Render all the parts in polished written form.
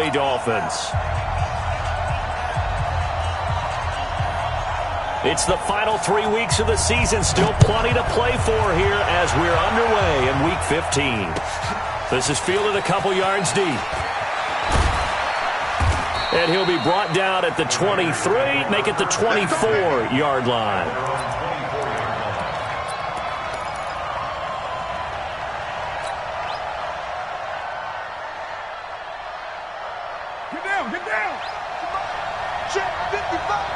Miami Dolphins. It's the final 3 weeks of the season. Still plenty to play for here as we're underway in Week 15. This is fielded a couple yards deep. And he'll be brought down at the 23, make it the 24-yard line. Get down, get down. Check 55.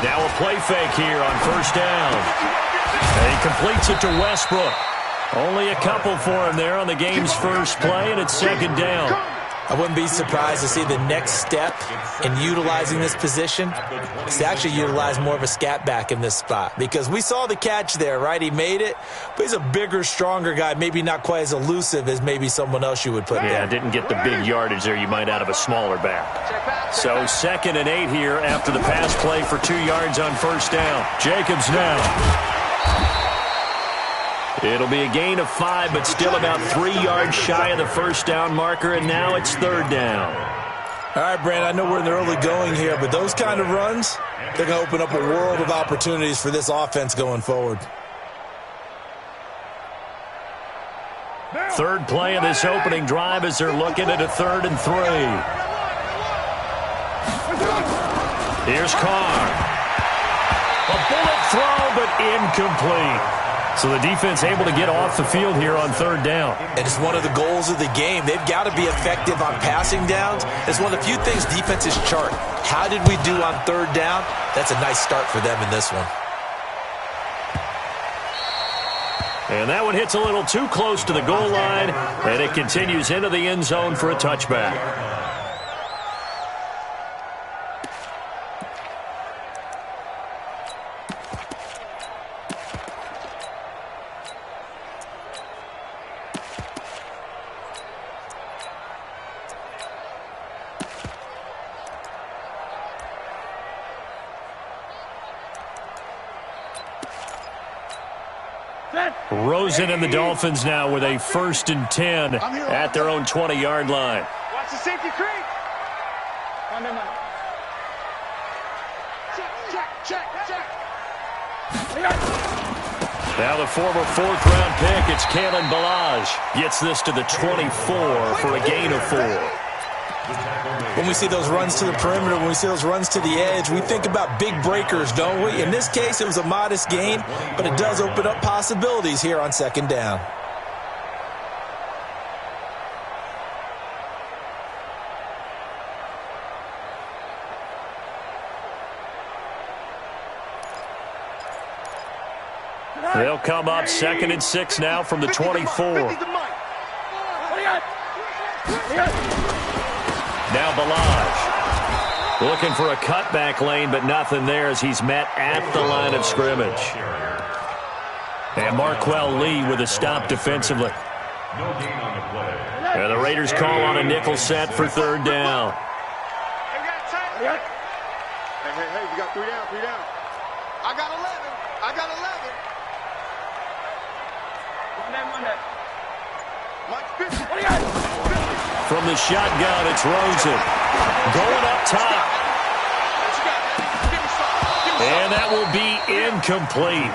Now a play fake here on first down. And he completes it to Westbrook. Only a couple for him there on the game's first play, and it's second down. I wouldn't be surprised to see the next step in utilizing this position is to actually utilize more of a scat back in this spot. Because we saw the catch there, right? He made it, but he's a bigger, stronger guy, maybe not quite as elusive as maybe someone else you would put there. Yeah, didn't get the big yardage there you might out of a smaller back. So 2nd and 8 here after the pass play for 2 yards on first down. Jacobs now. It'll be a gain of 5, but still about 3 yards shy of the first down marker, and now it's 3rd down. All right, Brandon, I know we're in the early going here, but those kind of runs, they're going to open up a world of opportunities for this offense going forward. Third play of this opening drive as they're looking at a 3rd and 3. Here's Carr. A bullet throw, but incomplete. So the defense able to get off the field here on 3rd down. And it's one of the goals of the game. They've got to be effective on passing downs. It's one of the few things defenses chart. How did we do on 3rd down? That's a nice start for them in this one. And that one hits a little too close to the goal line, and it continues into the end zone for a touchback. Rosen and the Dolphins now with a 1st and 10 at their own 20-yard line. Watch the safety creep. Check. Now the former 4th-round pick, it's Kalen Ballage. Gets this to the 24 for a gain of 4. When we see those runs to the perimeter, when we see those runs to the edge, we think about big breakers, don't we? In this case, it was a modest gain, but it does open up possibilities here on 2nd down. They'll come up 2nd and 6 now from the 24. Now Ballage looking for a cutback lane, but nothing there as he's met at the line of scrimmage. And Marquell Lee with a stop defensively. And the Raiders call on a nickel set for 3rd down. Hey, we got 3 down. I got 11. From the shotgun, it's Rosen. Going up top. And that will be incomplete.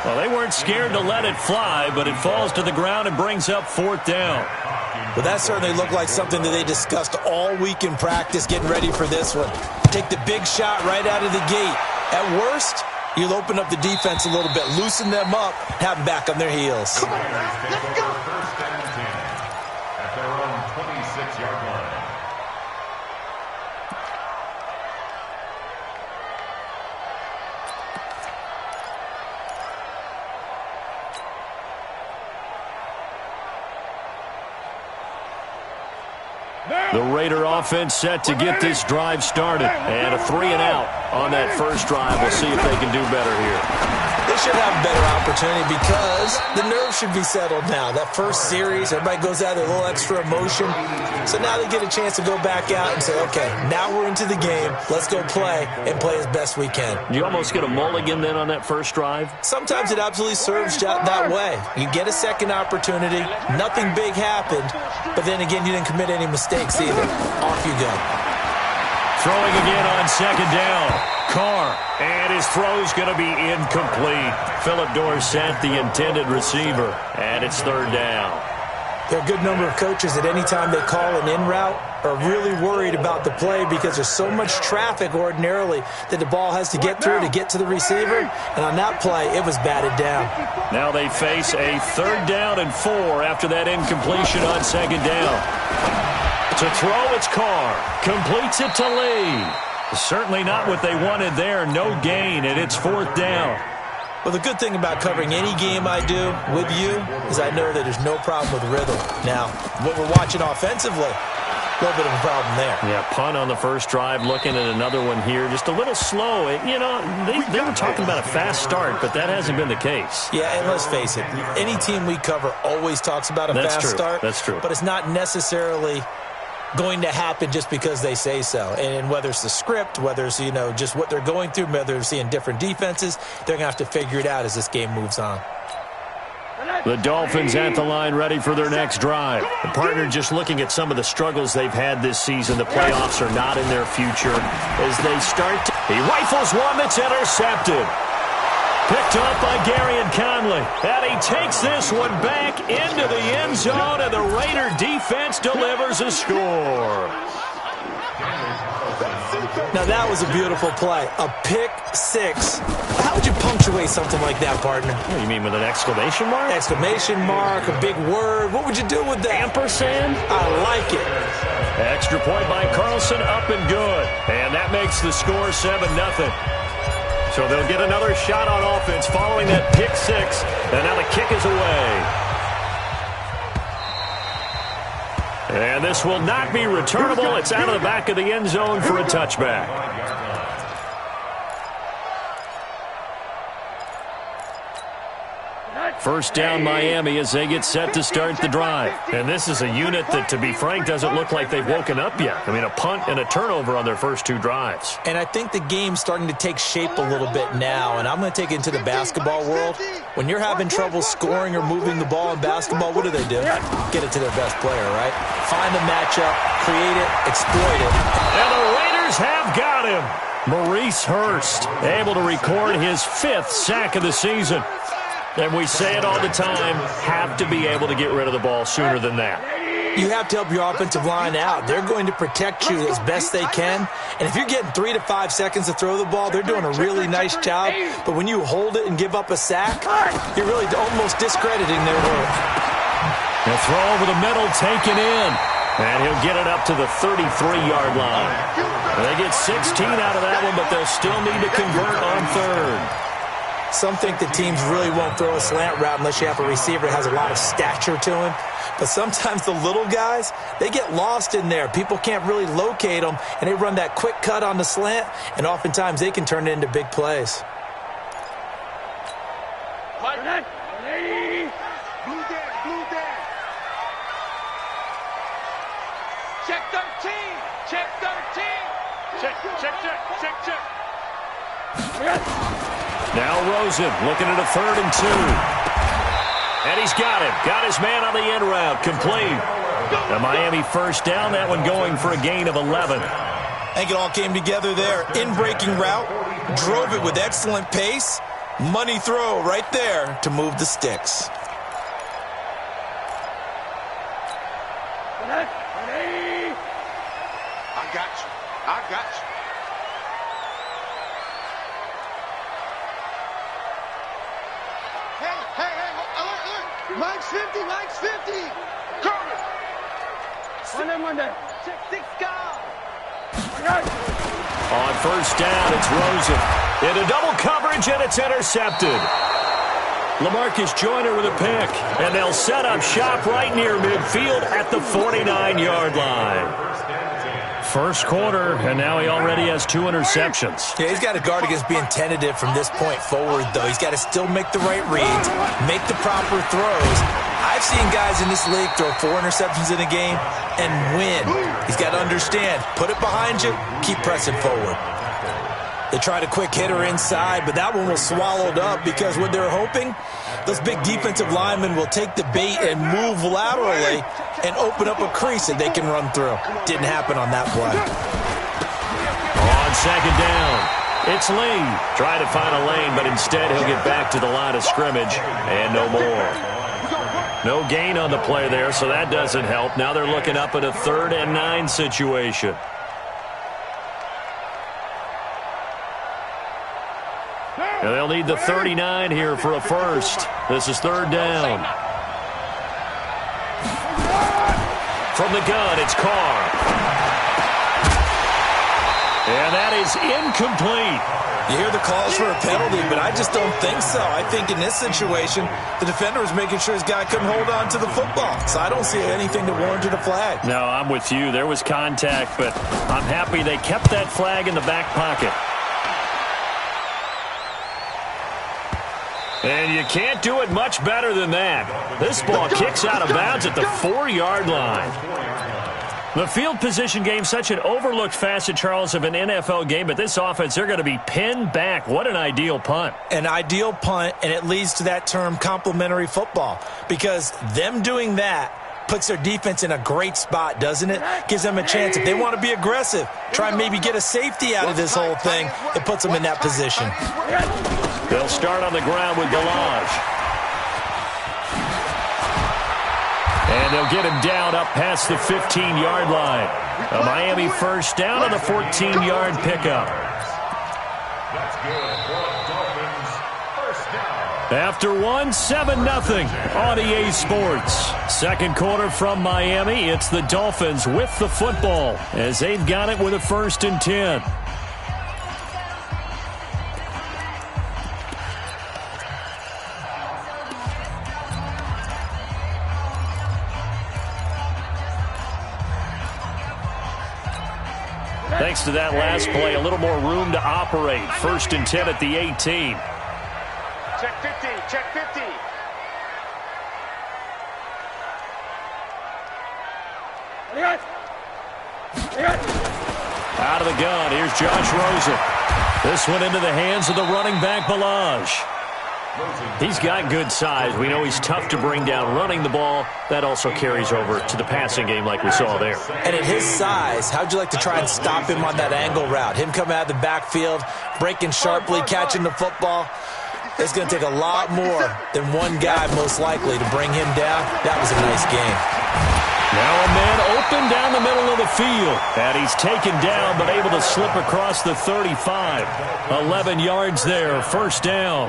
Well, they weren't scared to let it fly, but it falls to the ground and brings up 4th down. Well, that certainly looked like something that they discussed all week in practice, getting ready for this one. Take the big shot right out of the gate. At worst, you'll open up the defense a little bit, loosen them up, have them back on their heels. Come on, let's go. At their own 26-yard line. The Raider offense set to get this drive started. And a 3 and out on that first drive. We'll see if they can do better here. They should have a better opportunity because the nerves should be settled now. That first series, everybody goes out with a little extra emotion. So now they get a chance to go back out and say, okay, now we're into the game. Let's go play and play as best we can. You almost get a mulligan then on that first drive? Sometimes it absolutely serves that way. You get a second opportunity. Nothing big happened. But then again, you didn't commit any mistakes either. Off you go. Throwing again on second down. Carr. And his throw's going to be incomplete. Phillip Dorsett, the intended receiver. And it's third down. There are a good number of coaches at any time they call an in route are really worried about the play because there's so much traffic ordinarily that the ball has to get through to get to the receiver. And on that play, it was batted down. Now they face a third down and 4 after that incompletion on second down. To throw, it's Carr. Completes it to Lee. Certainly not what they wanted there. No gain, and it's fourth down. Well, the good thing about covering any game I do with you is I know that there's no problem with rhythm. Now, what we're watching offensively, a little bit of a problem there. Yeah, punt on the first drive, looking at another one here. Just a little slow. You know, they were talking about a fast start, but that hasn't been the case. Yeah, and let's face it, any team we cover always talks about a fast start. That's true. But it's not necessarily going to happen just because they say so. And whether it's the script, whether it's, just what they're going through, whether they're seeing different defenses, they're going to have to figure it out as this game moves on. The Dolphins at the line ready for their next drive. The partner just looking at some of the struggles they've had this season. The playoffs are not in their future as they start to... He rifles one that's intercepted. Picked up by Garyon Conley. And he takes this one back into the end zone, and the Raider defense delivers a score. Now, that was a beautiful play. A pick six. How would you punctuate something like that, partner? What, you mean with an exclamation mark? Exclamation mark, a big word. What would you do with that? Ampersand? I like it. Extra point by Carlson, up and good. And that makes the score 7-0. So they'll get another shot on offense following that pick six. And now the kick is away. And this will not be returnable. It's out of the back of the end zone for a touchback. First down Miami as they get set to start the drive. And this is a unit that, to be frank, doesn't look like they've woken up yet. I mean, a punt and a turnover on their first two drives. And I think the game's starting to take shape a little bit now, and I'm going to take it into the basketball world. When you're having trouble scoring or moving the ball in basketball, what do? Get it to their best player, right? Find a matchup, create it, exploit it. And the Raiders have got him. Maurice Hurst able to record his 5th sack of the season. And we say it all the time, have to be able to get rid of the ball sooner than that. You have to help your offensive line out. They're going to protect you as best they can. And if you're getting 3 to 5 seconds to throw the ball, they're doing a really nice job. But when you hold it and give up a sack, you're really almost discrediting their work. The throw over the middle, taken in. And he'll get it up to the 33-yard line. They get 16 out of that one, but they'll still need to convert on third. Some think that teams really won't throw a slant route unless you have a receiver that has a lot of stature to him. But sometimes the little guys, they get lost in there. People can't really locate them, and they run that quick cut on the slant, and oftentimes they can turn it into big plays. Check 13! Check 13! Check. Now Rosen looking at a 3rd and 2. And he's got him. Got his man on the end route. Complete. The Miami first down. That one going for a gain of 11. I think it all came together there. In-breaking route. Drove it with excellent pace. Money throw right there to move the sticks. I got you. Hey, alert. Mike's 50. Cover. One there. Check 6 guard. On first down, it's Rosen. Into double coverage, and it's intercepted. LaMarcus Joyner with a pick, and they'll set up shop right near midfield at the 49-yard line. First quarter, and now he already has 2 interceptions. Yeah, he's got to guard against being tentative from this point forward, though. He's got to still make the right reads, make the proper throws. I've seen guys in this league throw 4 interceptions in a game and win. He's got to understand, put it behind you, keep pressing forward. They tried a quick hitter inside, but that one was swallowed up because what they're hoping, those big defensive linemen will take the bait and move laterally and open up a crease that they can run through. Didn't happen on that play. On second down, it's Lee. Trying to find a lane, but instead he'll get back to the line of scrimmage and no more. No gain on the play there, so that doesn't help. Now they're looking up at a 3rd and 9 situation. And they'll need the 39 here for a first. This is 3rd down. From the gun, it's Carr. And that is incomplete. You hear the calls for a penalty, but I just don't think so. I think in this situation, the defender was making sure his guy couldn't hold on to the football. So I don't see anything that warranted a flag. No, I'm with you. There was contact, but I'm happy they kept that flag in the back pocket. And you can't do it much better than that. This ball kicks out of bounds at the 4-yard line. The field position game, such an overlooked facet, Charles, of an NFL game, but this offense, they're going to be pinned back. What an ideal punt. An ideal punt, and it leads to that term complementary football, because them doing that puts their defense in a great spot, doesn't it? Gives them a chance. If they want to be aggressive, try and maybe get a safety out of this whole thing, it puts them in that position. They'll start on the ground with Galage. And they'll get him down up past the 15-yard line. A Miami first down on the 14-yard pickup. That's good for Dolphins. First down. After 7-0 on EA Sports. Second quarter from Miami. It's the Dolphins with the football as they've got it with a 1st and 10. Thanks to that last play, a little more room to operate. 1st and 10 at the 18. Check 50, check 50. Out of the gun, here's Josh Rosen. This one into the hands of the running back, Balaj. He's got good size. We know he's tough to bring down running the ball. That also carries over to the passing game like we saw there. And at his size, how'd you like to try and stop him on that angle route? Him coming out of the backfield, breaking sharply, catching the football. It's going to take a lot more than one guy, most likely, to bring him down. That was a nice game. Now a man open down the middle of the field. And he's taken down, but able to slip across the 35. 11 yards there, 1st down.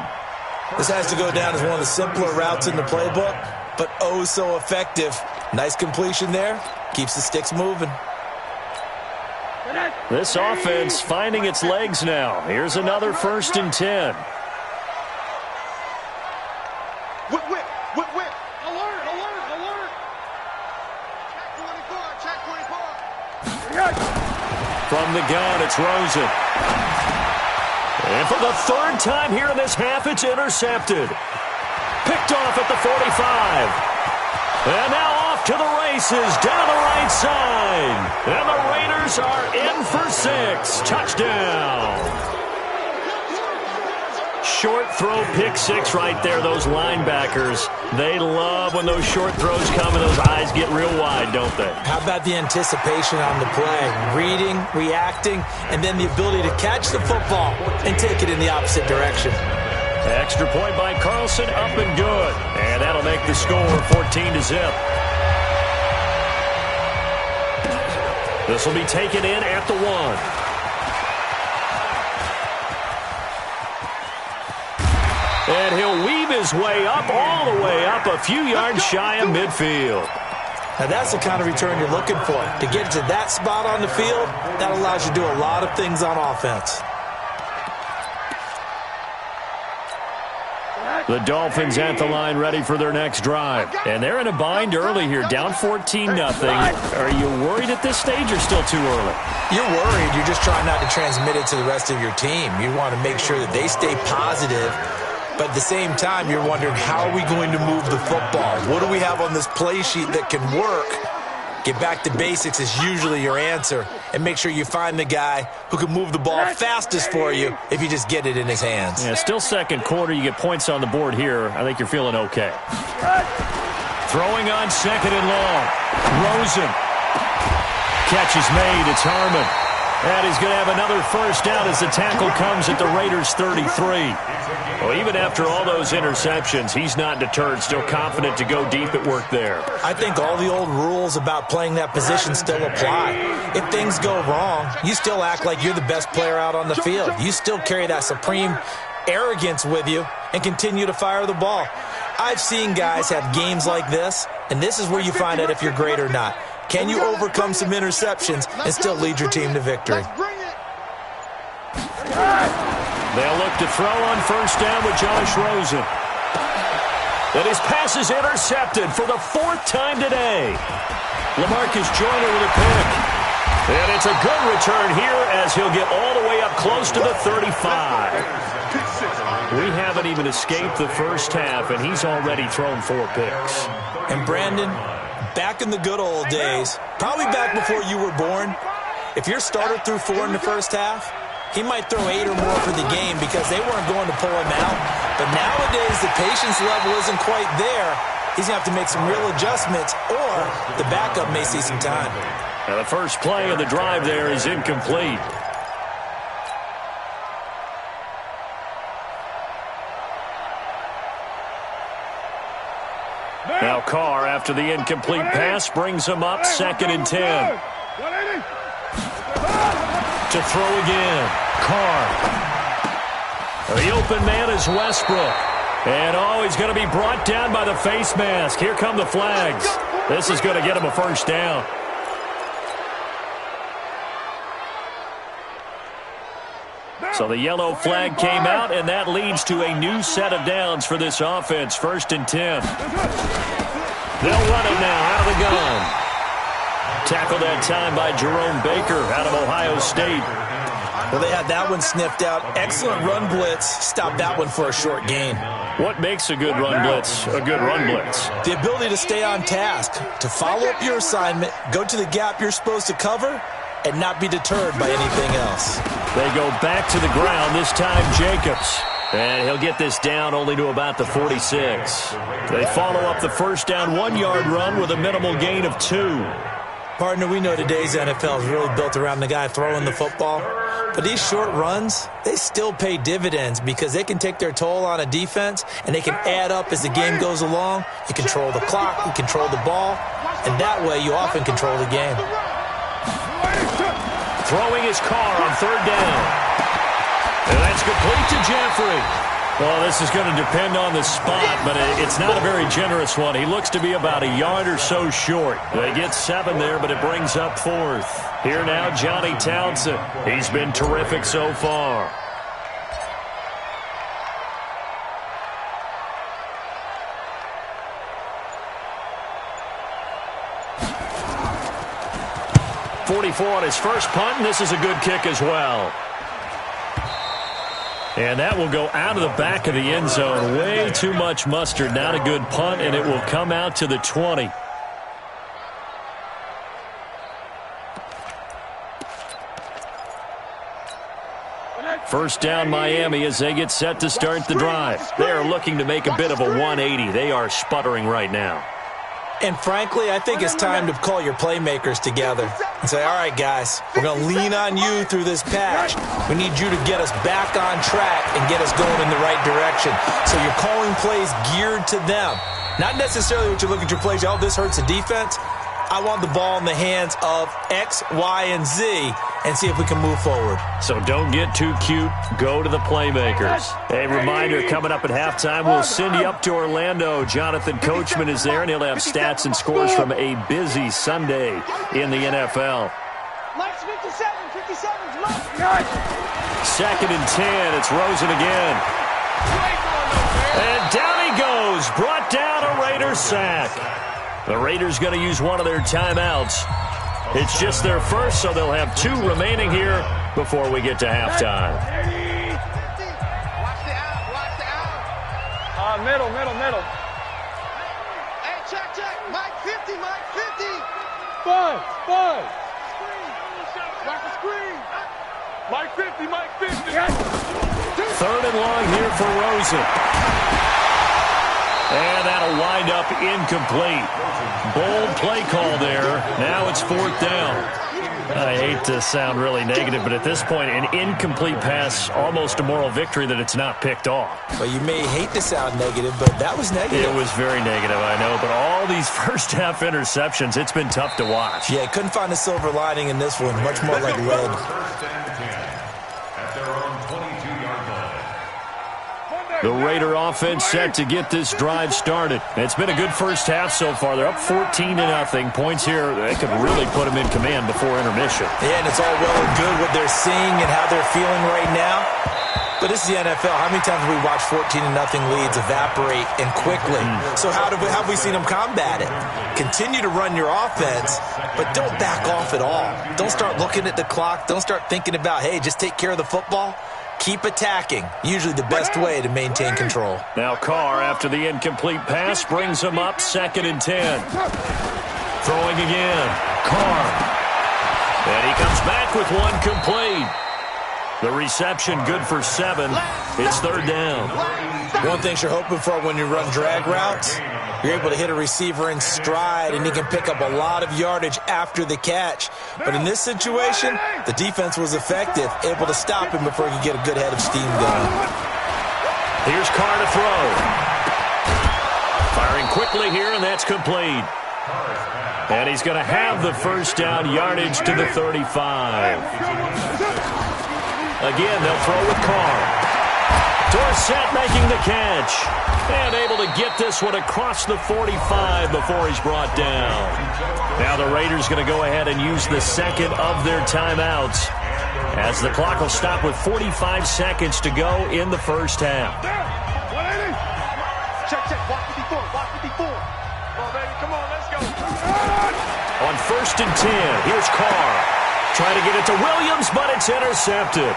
This has to go down as one of the simpler routes in the playbook, but oh so effective. Nice completion there. Keeps the sticks moving. This offense finding its legs now. Here's another 1st and 10. Whip. Alert. Check 24. From the gun, it's Rosen. And for the 3rd time here in this half, it's intercepted. Picked off at the 45. And now off to the races down the right side. And the Raiders are in for 6. Touchdown. Short throw, pick 6 right there. Those linebackers, they love when those short throws come and those eyes get real wide, don't they? How about the anticipation on the play? Reading, reacting, and then the ability to catch the football and take it in the opposite direction. Extra point by Carlson, up and good. And that'll make the score 14-0. This will be taken in at the 1. And he'll weave his way up, all the way up, a few yards shy of midfield. Now that's the kind of return you're looking for. To get to that spot on the field, that allows you to do a lot of things on offense. The Dolphins at the line ready for their next drive. And they're in a bind early here, down 14-0. Are you worried at this stage or still too early? You're worried. You're just trying not to transmit it to the rest of your team. You want to make sure that they stay positive. But at the same time, you're wondering, how are we going to move the football? What do we have on this play sheet that can work? Get back to basics is usually your answer. And make sure you find the guy who can move the ball fastest for you if you just get it in his hands. Yeah, still second quarter. You get points on the board here. I think you're feeling okay. Throwing on second and long. Rosen. Catch is made. It's Harmon. And he's going to have another first down as the tackle comes at the Raiders' 33. Well, even after all those interceptions, he's not deterred, still confident to go deep at work there. I think all the old rules about playing that position still apply. If things go wrong, you still act like you're the best player out on the field. You still carry that supreme arrogance with you and continue to fire the ball. I've seen guys have games like this, and this is where you find out if you're great or not. Can you overcome some interceptions and still lead your team to victory? They'll look to throw on first down with Josh Rosen. And his pass is intercepted for the fourth time today. LaMarcus Joyner with a pick. And it's a good return here as he'll get all the way up close to the 35. We haven't even escaped the first half, and he's already thrown 4 picks. And Brandon, back in the good old days, probably back before you were born, if your starter threw 4 in the first half, he might throw 8 or more for the game because they weren't going to pull him out. But nowadays, the patience level isn't quite there. He's going to have to make some real adjustments, or the backup may see some time. Now the first play of the drive there is incomplete. Now Carr, after the incomplete pass, brings him up 2nd and 10. To throw again. Carr. The open man is Westbrook. And, he's going to be brought down by the face mask. Here come the flags. This is going to get him a first down. So the yellow flag came out, and that leads to a new set of downs for this offense. 1st and 10. They'll run it now out of the gun. Tackled that time by Jerome Baker out of Ohio State. Well, they had that one sniffed out. Excellent run blitz. Stopped that one for a short gain. What makes a good run blitz a good run blitz? The ability to stay on task, to follow up your assignment, go to the gap you're supposed to cover, and not be deterred by anything else. They go back to the ground, this time Jacobs. And he'll get this down only to about the 46. They follow up the first down 1-yard run with a minimal gain of 2. Partner, we know today's NFL is really built around the guy throwing the football. But these short runs, they still pay dividends because they can take their toll on a defense and they can add up as the game goes along. You control the clock, you control the ball, and that way you often control the game. Throwing his Carr on 3rd down. And that's complete to Jeffrey. Well, this is going to depend on the spot, but it's not a very generous one. He looks to be about a yard or so short. They get 7 there, but it brings up 4th. Here now, Johnny Townsend. He's been terrific so far. .44 on his first punt, and this is a good kick as well. And that will go out of the back of the end zone. Way too much mustard. Not a good punt, and it will come out to the 20. First down Miami as they get set to start the drive. They are looking to make a bit of a 180. They are sputtering right now. And frankly, I think it's time to call your playmakers together and say, all right, guys, we're going to lean on you through this patch. We need you to get us back on track and get us going in the right direction. So you're calling plays geared to them. Not necessarily what you look at your plays, oh, this hurts the defense. I want the ball in the hands of X, Y, and Z and see if we can move forward. So don't get too cute. Go to the playmakers. A reminder, coming up at halftime, we'll send you up to Orlando. Jonathan Coachman is there, and he'll have stats and scores from a busy Sunday in the NFL. 2nd and 10. It's Rosen again. And down he goes. Brought down a Raider sack. The Raiders going to use one of their timeouts. It's just their first, so they'll have 2 remaining here before we get to halftime. Watch the out. Watch the out. Middle. Hey, check. Mike 50, Mike 50. Five. Screen. Watch the screen. Mike 50. 3rd and long here for Rosen. And that'll wind up incomplete. Bold play call there. Now it's 4th down. I hate to sound really negative, but at this point, an incomplete pass, almost a moral victory that it's not picked off. Well, you may hate to sound negative, but that was negative. It was very negative, I know, but all these first-half interceptions, it's been tough to watch. Yeah, couldn't find a silver lining in this one. Much more like lead. First and 10 at their own 22-yard line. The Raider offense set to get this drive started. It's been a good first half so far. They're up 14-0. Points here, they could really put them in command before intermission. Yeah, and it's all well and good what they're seeing and how they're feeling right now. But this is the NFL. How many times have we watched 14-0 leads evaporate and quickly? So how have we seen them combat it? Continue to run your offense, but don't back off at all. Don't start looking at the clock. Don't start thinking about, hey, just take care of the football. Keep attacking. Usually the best way to maintain control. Now Carr, after the incomplete pass, brings him up 2nd and 10. Throwing again. Carr. And he comes back with one complete. The reception good for 7. It's 3rd down. One thing you're hoping for when you run drag routes, you're able to hit a receiver in stride, and he can pick up a lot of yardage after the catch. But in this situation, the defense was effective, able to stop him before he could get a good head of steam going. Here's Carr to throw. Firing quickly here, and that's complete. And he's going to have the first down, yardage to the 35. Again, they'll throw with Carr. Dorsett making the catch. And able to get this one across the 45 before he's brought down. Now the Raiders going to go ahead and use the second of their timeouts, as the clock will stop with 45 seconds to go in the first half. Check. Walk 54. Walk 54. Come on, baby. Come on, let's go. On 1st and 10, here's Carr. Trying to get it to Williams, but it's intercepted.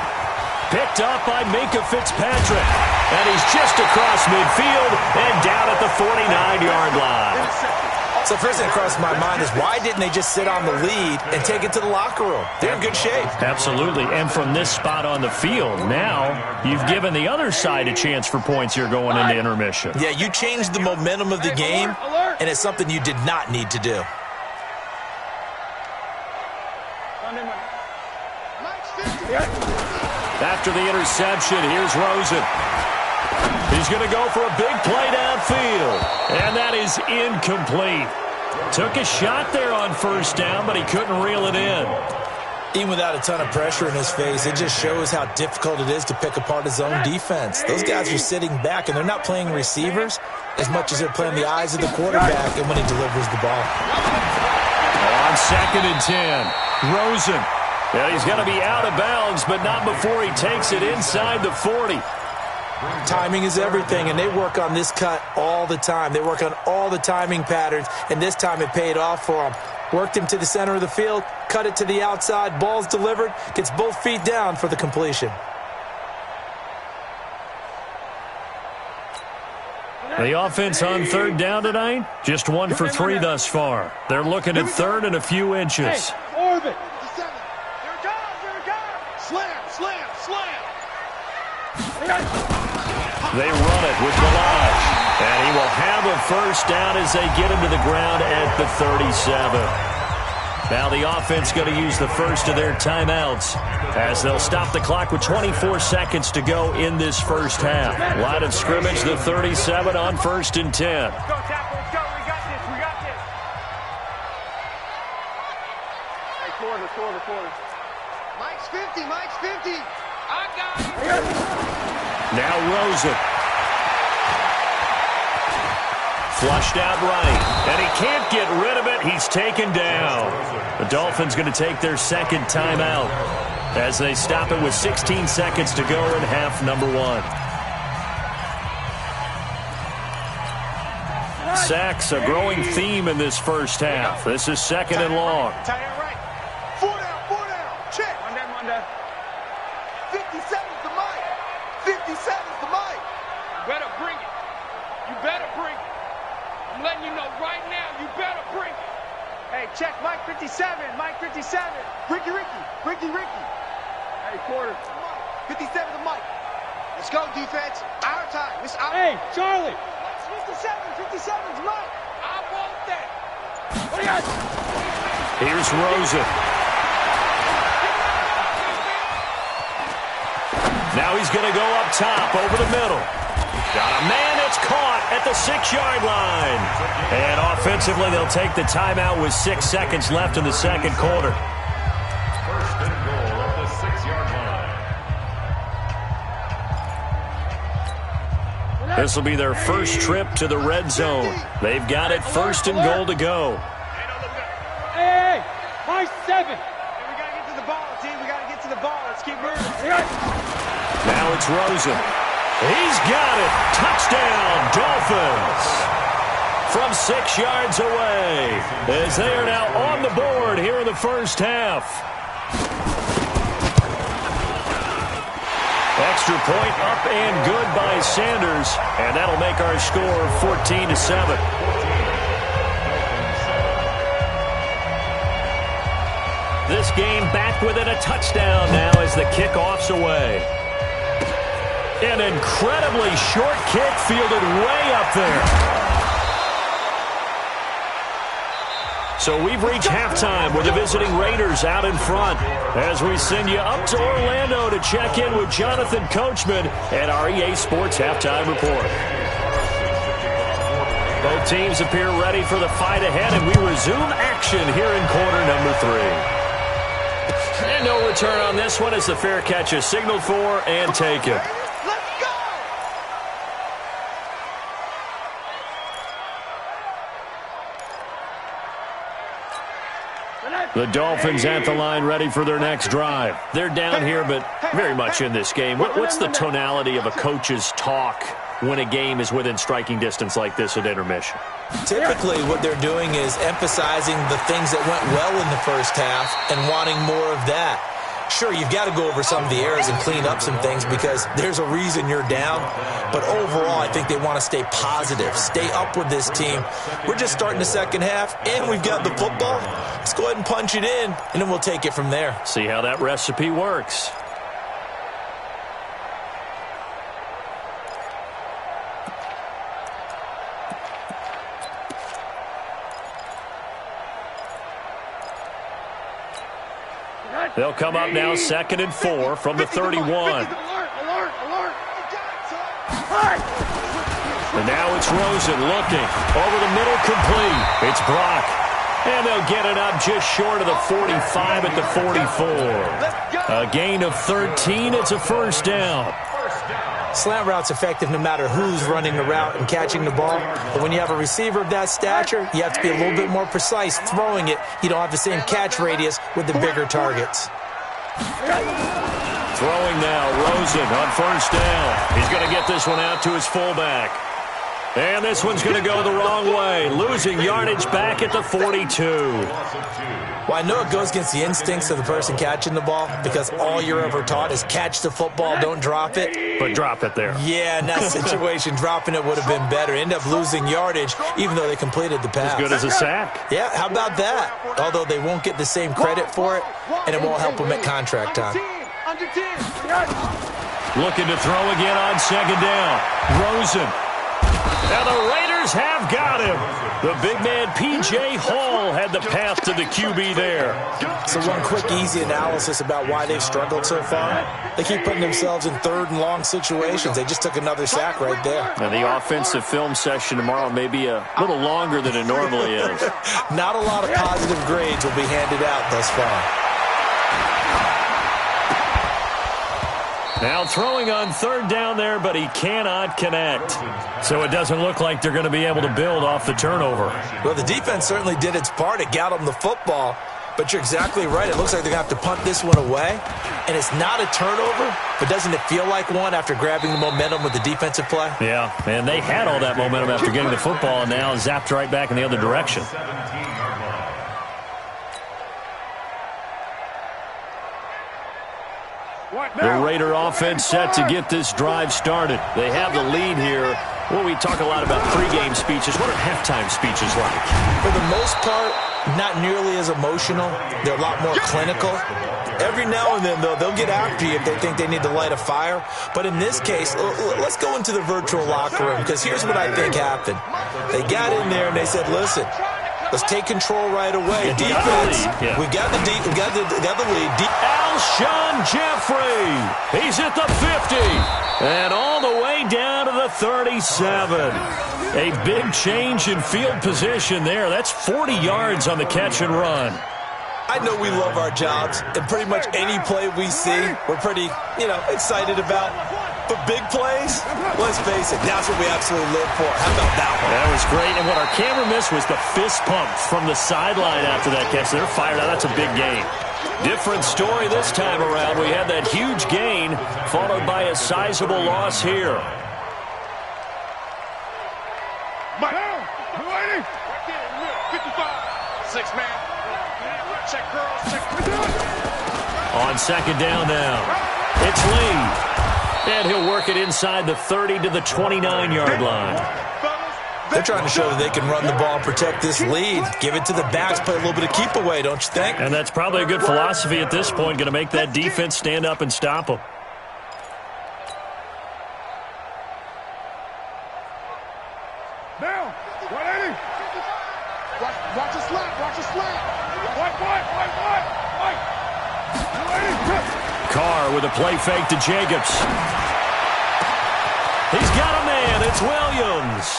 Picked up by Minka Fitzpatrick. And he's just across midfield and down at the 49-yard line. So first thing that crossed my mind is, why didn't they just sit on the lead and take it to the locker room? They're in good shape. Absolutely. And from this spot on the field, now you've given the other side a chance for points here going into intermission. Yeah, you changed the momentum of the game, and it's something you did not need to do. After the interception, here's Rosen. He's going to go for a big play downfield. And that is incomplete. Took a shot there on 1st down, but he couldn't reel it in. Even without a ton of pressure in his face, it just shows how difficult it is to pick apart his own defense. Those guys are sitting back, and they're not playing receivers as much as they're playing the eyes of the quarterback and when he delivers the ball. On 2nd and 10, Rosen. Yeah, he's going to be out of bounds, but not before he takes it inside the 40. Timing is everything, and they work on this cut all the time. They work on all the timing patterns, and this time it paid off for him. Worked him to the center of the field, cut it to the outside, ball's delivered, gets both feet down for the completion. The offense on 3rd down tonight, just 1 for 3 thus far. They're looking at 3rd and a few inches. Orbit. They run it with Delage, and he will have a first down as they get him to the ground at the 37. Now the offense going to use the first of their timeouts as they'll stop the clock with 24 seconds to go in this first half. Line of scrimmage, the 37 on 1st and 10. Let's go, Tackle. Let's go. We got this. Hey, quarter. Mike's 50. Mike's 50. I got it. Now Rosen. Flushed out right, and he can't get rid of it. He's taken down. The Dolphins going to take their second timeout as they stop it with 16 seconds to go in half number 1. Sacks, a growing theme in this first half. This is second and long. Tie it right. 4 down. Check. Monday. 57's the mic. 57's the mic. You better bring it. You better bring it. I'm letting you know right now, you better bring it. Hey, check. Mike 57. Mike 57. Ricky. Hey, quarter. 57's the mic. Let's go, defense. Our time. It's our Hey, Charlie. 57's Mike. I want that. What do you got? Here's Rosen. Now he's going to go up top over the middle. Got a man that's caught at the 6-yard line. And offensively, they'll take the timeout with 6 seconds left in the second quarter. First and goal at the 6-yard line. This will be their first trip to the red zone. They've got it first and goal to go. Hey, my 7. Hey, we got to get to the ball, team. We got to get to the ball. Let's keep moving. Now it's Rosen. He's got it. Touchdown, Dolphins. From 6 yards away, as they are now on the board here in the first half. Extra point up and good by Sanders, and that'll make our score 14-7. This game back within a touchdown now as the kickoff's away. An incredibly short kick fielded way up there. So we've reached halftime with the visiting Raiders out in front as we send you up to Orlando to check in with Jonathan Coachman at our EA Sports Halftime Report. Both teams appear ready for the fight ahead, and we resume action here in quarter number 3. And no return on this one as the fair catch is signaled for and taken. Let's go! The Dolphins at the line ready for their next drive. They're down here, but very much in this game. What's the tonality of a coach's talk when a game is within striking distance like this at intermission? Typically, what they're doing is emphasizing the things that went well in the first half and wanting more of that. Sure, you've got to go over some of the errors and clean up some things because there's a reason you're down. But overall, I think they want to stay positive, stay up with this team. We're just starting the second half, and we've got the football. Let's go ahead and punch it in, and then we'll take it from there. See how that recipe works. They'll come up now 2nd and 4 from the 31. Alert! And now it's Rosen looking over the middle, complete. It's Brock. And they'll get it up just short of the 45 at the 44. A gain of 13. It's a first down. Slant route's effective no matter who's running the route and catching the ball. But when you have a receiver of that stature, you have to be a little bit more precise throwing it. You don't have the same catch radius with the bigger targets. Throwing now, Rosen on first down. He's going to get this one out to his fullback. And this one's going to go the wrong way, losing yardage back at the 42. Well, I know it goes against the instincts of the person catching the ball because all you're ever taught is catch the football, don't drop it. But drop it there. Yeah, in that situation, dropping it would have been better. End up losing yardage, even though they completed the pass. As good as a sack. Yeah, how about that? Although they won't get the same credit for it, and it won't help them at contract time. Under 10. Looking to throw again on second down. Rosen. Now the Raiders have got him. The big man, P.J. Hall, had the path to the QB there. So one quick, easy analysis about why they've struggled so far. They keep putting themselves in third and long situations. They just took another sack right there. Now the offensive film session tomorrow may be a little longer than it normally is. Not a lot of positive grades will be handed out thus far. Now throwing on third down there, but he cannot connect. So it doesn't look like they're going to be able to build off the turnover. Well, the defense certainly did its part. It got them the football, But you're exactly right. It looks like they're going to have to punt this one away. And it's not a turnover, but doesn't it feel like one after grabbing the momentum with the defensive play? Yeah, and they had all that momentum after getting the football and now zapped right back in the other direction. The Raider offense set to get this drive started. They have the lead here. Well, we talk a lot about pregame speeches. What are halftime speeches like? For the most part, not nearly as emotional. They're a lot more clinical. Every now and then, though, they'll get after you if they think they need to light a fire. But in this case, let's go into the virtual locker room, because here's what I think happened. They got in there and they said, listen, let's take control right away. Defense, we got the lead. Alshon Jeffrey, he's at the 50, and all the way down to the 37. A big change in field position there. That's 40 yards on the catch and run. I know we love our jobs, and pretty much any play we see, we're pretty, excited about. But big plays, let's face it, that's what we absolutely live for. How about that one? That was great, and what our camera missed was the fist pump from the sideline after that catch. They're fired out. That's a big gain. Different story this time around. We had that huge gain followed by a sizable loss here. Mike, 280, 55, 6 man. Check girls, check. On second down now, it's Lee. And he'll work it inside the 30 to the 29-yard line. They're trying to show that they can run the ball and protect this lead. Give it to the backs, play a little bit of keep away, don't you think? And that's probably a good philosophy at this point, going to make that defense stand up and stop them. Now, 180. Watch a slap, watch a slap. White. 280. Carr with a play fake to Jacobs. He's got a man. It's Williams.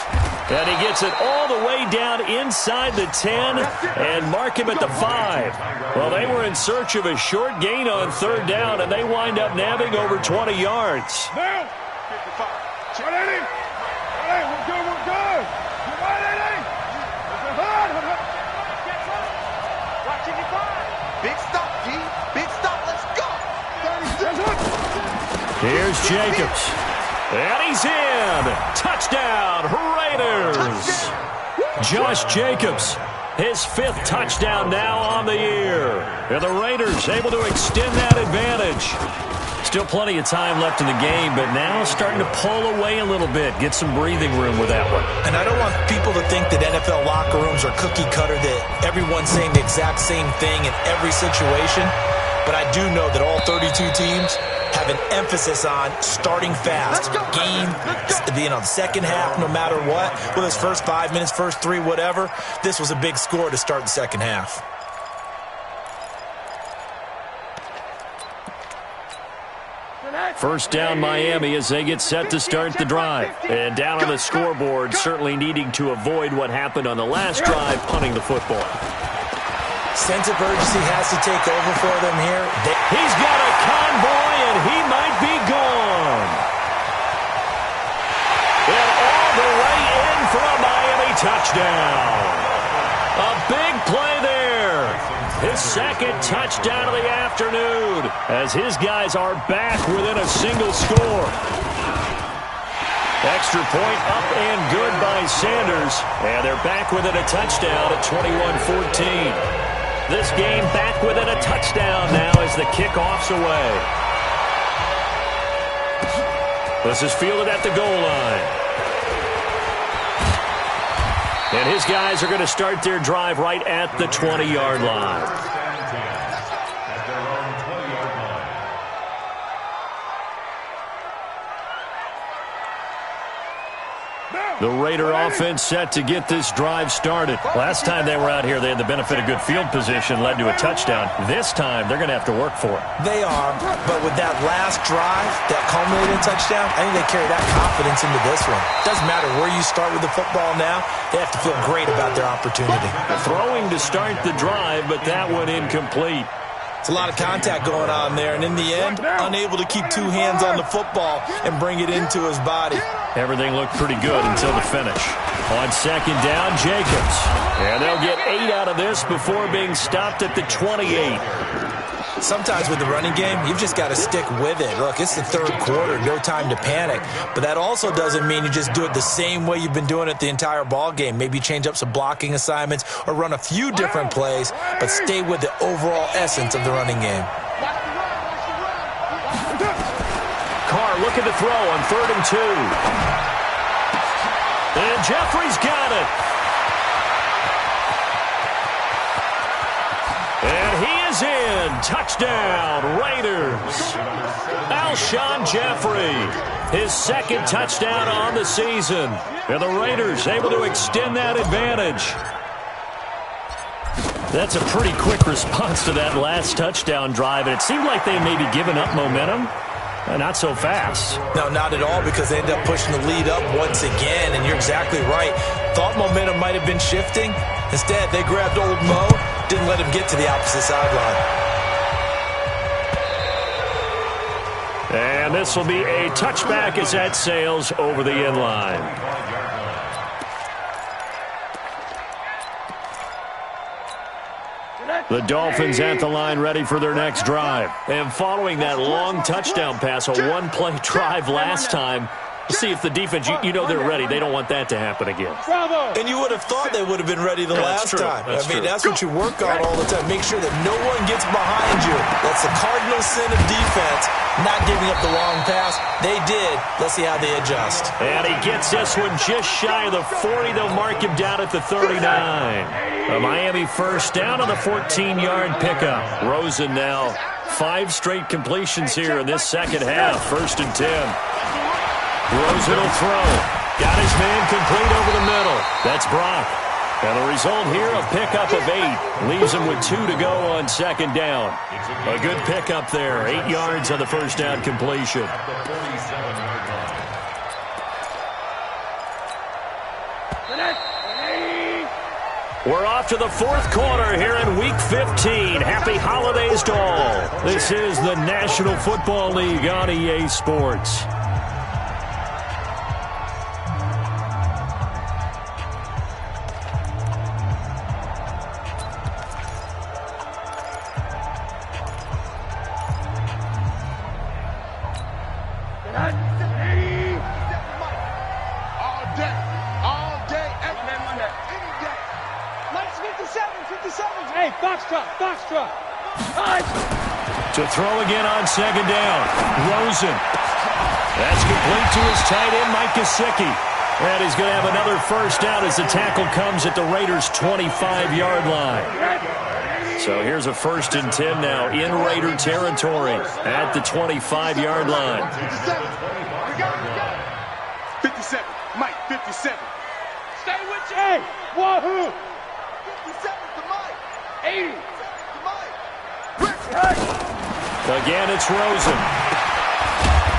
And he gets it all the way down inside the 10 and mark him at the 5. Well, they were in search of a short gain on third down, and they wind up nabbing over 20 yards. Now, 55. 180. Hey, we're good. 180. Watch 55. Big stop, G. Big stop. Let's go. Here's Jacobs. And he's in. Touchdown, Raiders. Josh Jacobs, his 5th touchdown now on the year. And the Raiders able to extend that advantage. Still plenty of time left in the game, but now starting to pull away a little bit. Get some breathing room with that one. And I don't want people to think that NFL locker rooms are cookie cutter, that everyone's saying the exact same thing in every situation. But I do know that all 32 teams have an emphasis on starting fast. The second half, no matter what, whether it's first 5 minutes, first 3, whatever, this was a big score to start the second half. First down Miami as they get set to start the drive. And down on the scoreboard, certainly needing to avoid what happened on the last drive, punting the football. Sense of urgency has to take over for them here. He's got a convoy, and he might be gone. And all the way in for a Miami touchdown. A big play there. His 2nd touchdown of the afternoon as his guys are back within a single score. Extra point up and good by Sanders. And they're back within a touchdown at 21-14. This game back within a touchdown now as the kickoff's away. This is fielded at the goal line. And his guys are going to start their drive right at the 20-yard line. The Raider offense set to get this drive started. Last time they were out here, they had the benefit of good field position, led to a touchdown. This time, they're going to have to work for it. They are, but with that last drive, that culminated touchdown, I think they carry that confidence into this one. Doesn't matter where you start with the football now, they have to feel great about their opportunity. Throwing to start the drive, but that one incomplete. It's a lot of contact going on there, and in the end, unable to keep 2 hands on the football and bring it into his body. Everything looked pretty good until the finish. On second down, Jacobs. And they'll get 8 out of this before being stopped at the 28. Sometimes with the running game, you've just got to stick with it. Look, it's the third quarter, no time to panic. But that also doesn't mean you just do it the same way you've been doing it the entire ball game. Maybe change up some blocking assignments or run a few different plays, but stay with the overall essence of the running game. Carr looking to throw on 3rd and 2. And Jeffrey's got it. And he is in. Touchdown, Raiders. Alshon Jeffrey, his second touchdown on the season. And the Raiders able to extend that advantage. That's a pretty quick response to that last touchdown drive. And it seemed like they may be giving up momentum. Not so fast. No, not at all, because they ended up pushing the lead up once again, and you're exactly right. Thought momentum might have been shifting. Instead, they grabbed old Mo, didn't let him get to the opposite sideline. And this will be a touchback as that sails over the end line. The Dolphins at the line ready for their next drive. And following that long touchdown pass, a one-play drive last time, see if the defense, you know they're ready. They don't want that to happen again. And you would have thought they would have been ready the last time. That's what you work on all the time. Make sure that no one gets behind you. That's the cardinal sin of defense, not giving up the long pass. They did. Let's see how they adjust. And he gets this one just shy of the 40. They'll mark him down at the 39. A Miami first down on the 14-yard pickup. Rosen now 5 straight completions here in this second half. 1st and 10. Rosen will throw. Got his man complete over the middle. That's Brock. And the result here, a pickup of 8. Leaves him with 2 to go on second down. A good pickup there. 8 yards on the first down completion. We're off to the 4th quarter here in Week 15. Happy holidays to all. This is the National Football League on EA Sports. To throw again on second down. Rosen. That's complete to his tight end, Mike Gesicki. And he's going to have another first down as the tackle comes at the Raiders' 25-yard line. So here's a 1st and 10 now in Raider territory at the 25-yard line. 57. Mike, 57. Stay with you. Hey, wahoo. 57 to Mike. 80. To Mike. Again, it's Rosen.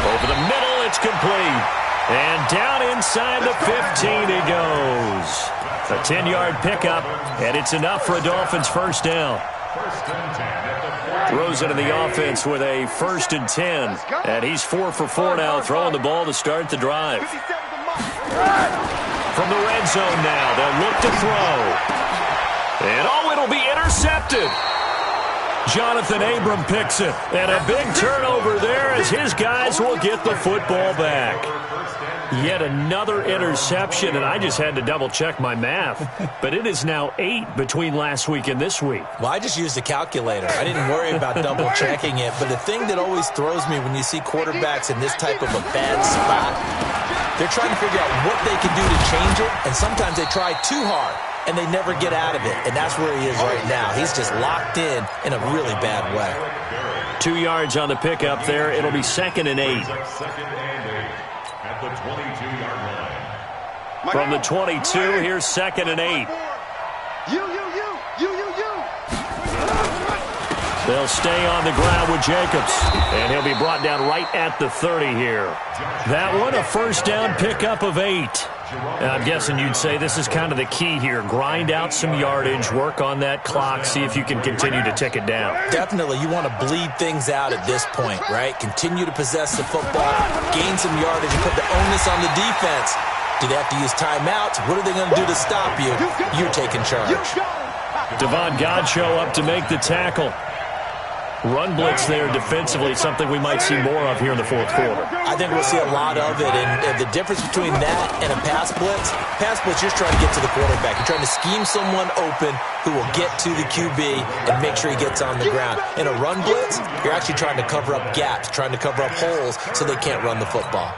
Over the middle, it's complete. And down inside the 15 he goes. A 10-yard pickup, and it's enough for a Dolphins first down. Rosen in the offense with a 1st and 10. And he's 4 for 4 now, throwing the ball to start the drive. From the red zone now, they'll look to throw. And it'll be intercepted. Jonathan Abram picks it. And a big turnover there as his guys will get the football back. Yet another interception, and I just had to double-check my math. But it is now 8 between last week and this week. Well, I just used a calculator. I didn't worry about double-checking it. But the thing that always throws me when you see quarterbacks in this type of a bad spot, they're trying to figure out what they can do to change it, and sometimes they try too hard, and they never get out of it. And that's where he is right now. He's just locked in a really bad way. 2 yards on the pickup there. It'll be 2nd and 8. At the 22-yard line. From the 22, here's 2nd and 8. You. They'll stay on the ground with Jacobs, and he'll be brought down right at the 30 here. That one, a first down pickup of 8. I'm guessing you'd say this is kind of the key here. Grind out some yardage, work on that clock, see if you can continue to tick it down. Definitely, you want to bleed things out at this point, right? Continue to possess the football, gain some yardage, and put the onus on the defense. Do they have to use timeouts? What are they going to do to stop you? You're taking charge. Devon Godchaux up to make the tackle. Run blitz there defensively, something we might see more of here in the fourth quarter. I think we'll see a lot of it, and the difference between that and a pass blitz, you're just trying to get to the quarterback. You're trying to scheme someone open who will get to the QB and make sure he gets on the ground. In a run blitz, you're actually trying to cover up gaps, trying to cover up holes so they can't run the football.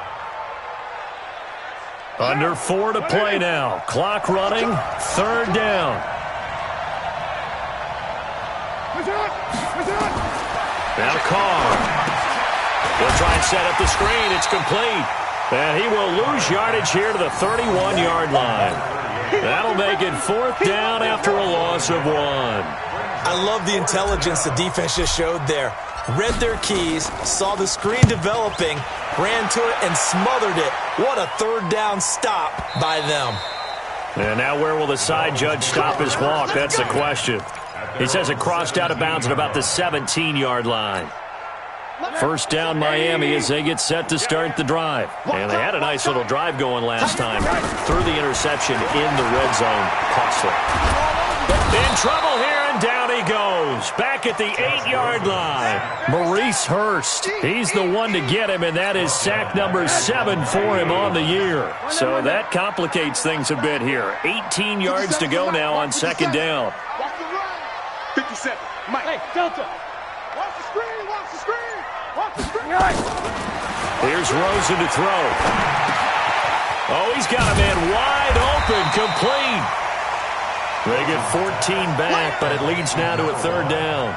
Under 4 to play now. Clock running, third down. Now Carr. He'll try and set up the screen. It's complete. And he will lose yardage here to the 31-yard line. That'll make it fourth down after a loss of 1. I love the intelligence the defense just showed there. Read their keys, saw the screen developing, ran to it, and smothered it. What a third down stop by them. And now where will the side judge stop his walk? That's the question. He says it crossed out of bounds at about the 17-yard line. First down Miami as they get set to start the drive. And they had a nice little drive going last time. Threw the interception in the red zone. Costly. In trouble here, and down he goes. Back at the 8-yard line. Maurice Hurst. He's the one to get him, and that is sack number 7 for him on the year. So that complicates things a bit here. 18 yards to go now on second down. 57. Mike. Hey, Delta. Watch the screen. Watch the screen. Watch the screen. Here's Rosen to throw. Oh, he's got a man wide open. Complete. They get 14 back, but it leads now to a third down.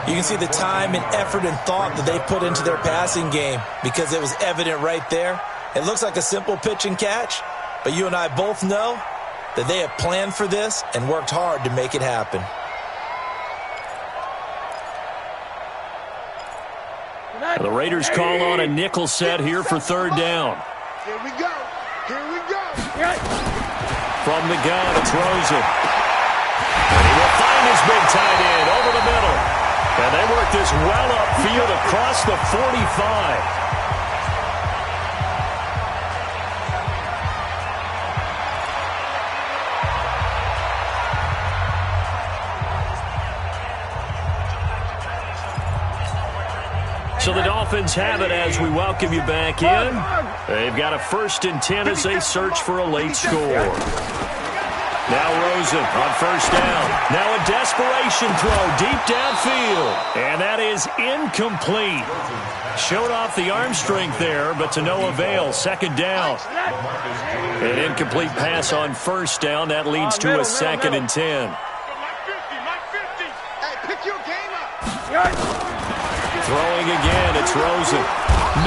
You can see the time and effort and thought that they put into their passing game because it was evident right there. It looks like a simple pitch and catch, but you and I both know that they have planned for this and worked hard to make it happen. The Raiders call on a nickel set here for third down. Here we go. Here we go. From the gun, it's Rosen. And he will find his big tight end over the middle. And they work this well upfield across the 45. So the Dolphins have it as we welcome you back in. They've got a 1st and 10 as they search for a late score. Now Rosen on first down. Now a desperation throw deep downfield. And that is incomplete. Showed off the arm strength there, but to no avail. Second down. An incomplete pass on first down. That leads to a 2nd and 10. Hey, pick your game up. Throwing again, it's Rosen.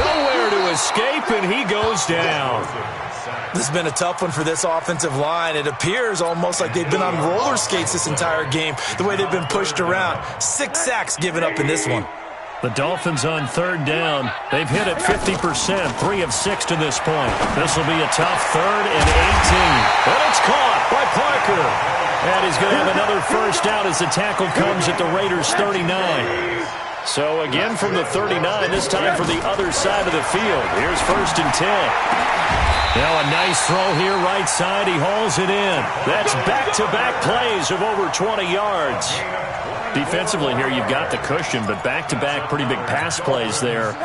Nowhere to escape, and he goes down. This has been a tough one for this offensive line. It appears almost like they've been on roller skates this entire game, the way they've been pushed around. 6 sacks given up in this one. The Dolphins on third down. They've hit it 50%, 3 of 6 to this point. This will be a tough 3rd and 18. And it's caught by Parker. And he's going to have another first down as the tackle comes at the Raiders' 39. So again from the 39, this time from the other side of the field. Here's 1st and 10. Now a nice throw here right side. He hauls it in. That's back-to-back plays of over 20 yards. Defensively here, you've got the cushion, but back-to-back pretty big pass plays there.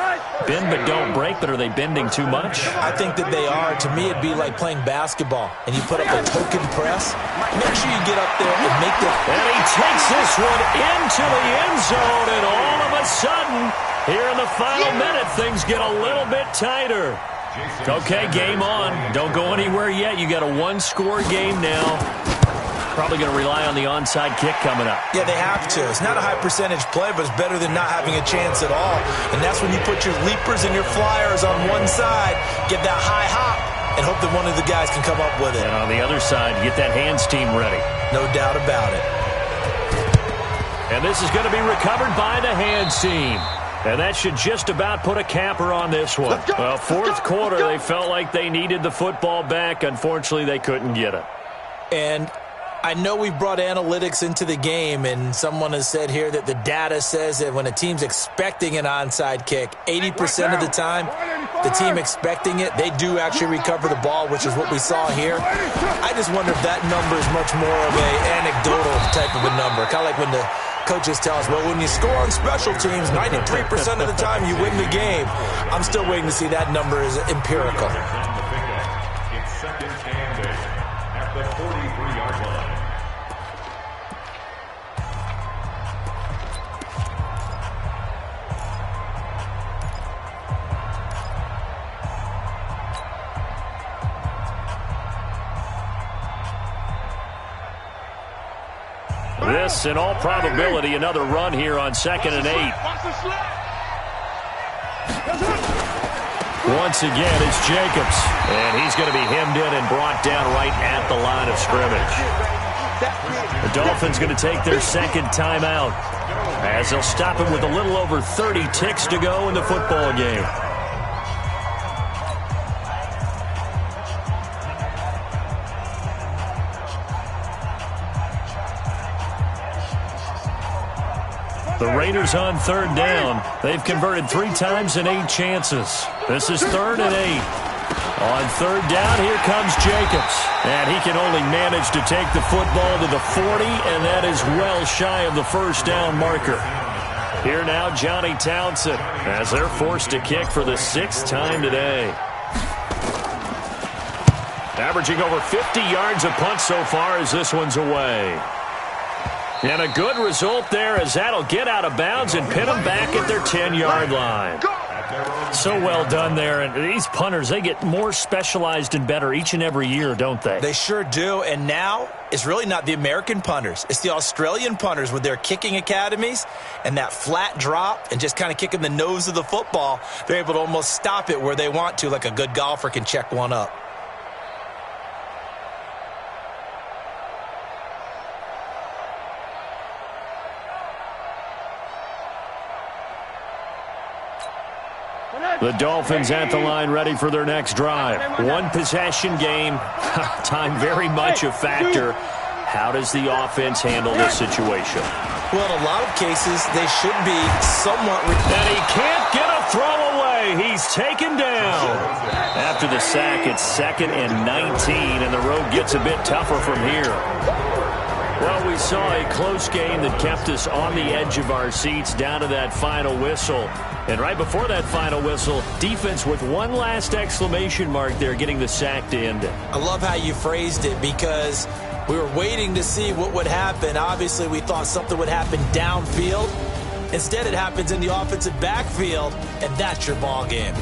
Bend but don't break, but are they bending too much? I think that they are. To me, it'd be like playing basketball, and you put up a token press. Make sure you get up there and make the... And he takes this one into the end zone, and all of a sudden, here in the final minute, things get a little bit tighter. Okay, game on. Don't go anywhere yet. You got a 1-score game now. Probably going to rely on the onside kick coming up. Yeah, they have to. It's not a high percentage play, but it's better than not having a chance at all. And that's when you put your leapers and your flyers on one side, get that high hop, and hope that one of the guys can come up with it. And on the other side, get that hands team ready. No doubt about it. And this is going to be recovered by the hands team. And that should just about put a capper on this one. Well, fourth quarter, they felt like they needed the football back. Unfortunately, they couldn't get it. And I know we brought analytics into the game, and someone has said here that the data says that when a team's expecting an onside kick, 80% of the time, the team expecting it, they do actually recover the ball, which is what we saw here. I just wonder if that number is much more of an anecdotal type of a number. Kind of like when the coaches tell us, well, when you score on special teams, 93% of the time you win the game. I'm still waiting to see that number is empirical. It's second and 8 at the 43-yard line. This, in all probability, another run here on 2nd and 8. Once again, it's Jacobs. And he's going to be hemmed in and brought down right at the line of scrimmage. The Dolphins going to take their second timeout, as they'll stop him with a little over 30 ticks to go in the football game. The Raiders on 3rd down. They've converted 3 times in 8 chances. This is 3rd and 8. On 3rd down, here comes Jacobs. And he can only manage to take the football to the 40, and that is well shy of the first down marker. Here now, Johnny Townsend, as they're forced to kick for the 6th time today. Averaging over 50 yards a punt so far as this one's away. And a good result there, as that'll get out of bounds and pin them back at their 10-yard line. So well done there. And these punters, they get more specialized and better each and every year, don't they? They sure do. And now it's really not the American punters. It's the Australian punters with their kicking academies and that flat drop and just kind of kicking the nose of the football. They're able to almost stop it where they want to, like a good golfer can check one up. The Dolphins at the line ready for their next drive. One possession game. Time very much a factor. How does the offense handle this situation? Well, in a lot of cases, they should be somewhat... And he can't get a throw away. He's taken down. After the sack, it's 2nd and 19, and the road gets a bit tougher from here. Well, we saw a close game that kept us on the edge of our seats down to that final whistle. And right before that final whistle, defense with one last exclamation mark there, getting the sack to end it. I love how you phrased it, because we were waiting to see what would happen. Obviously, we thought something would happen downfield. Instead, it happens in the offensive backfield, and that's your ball game.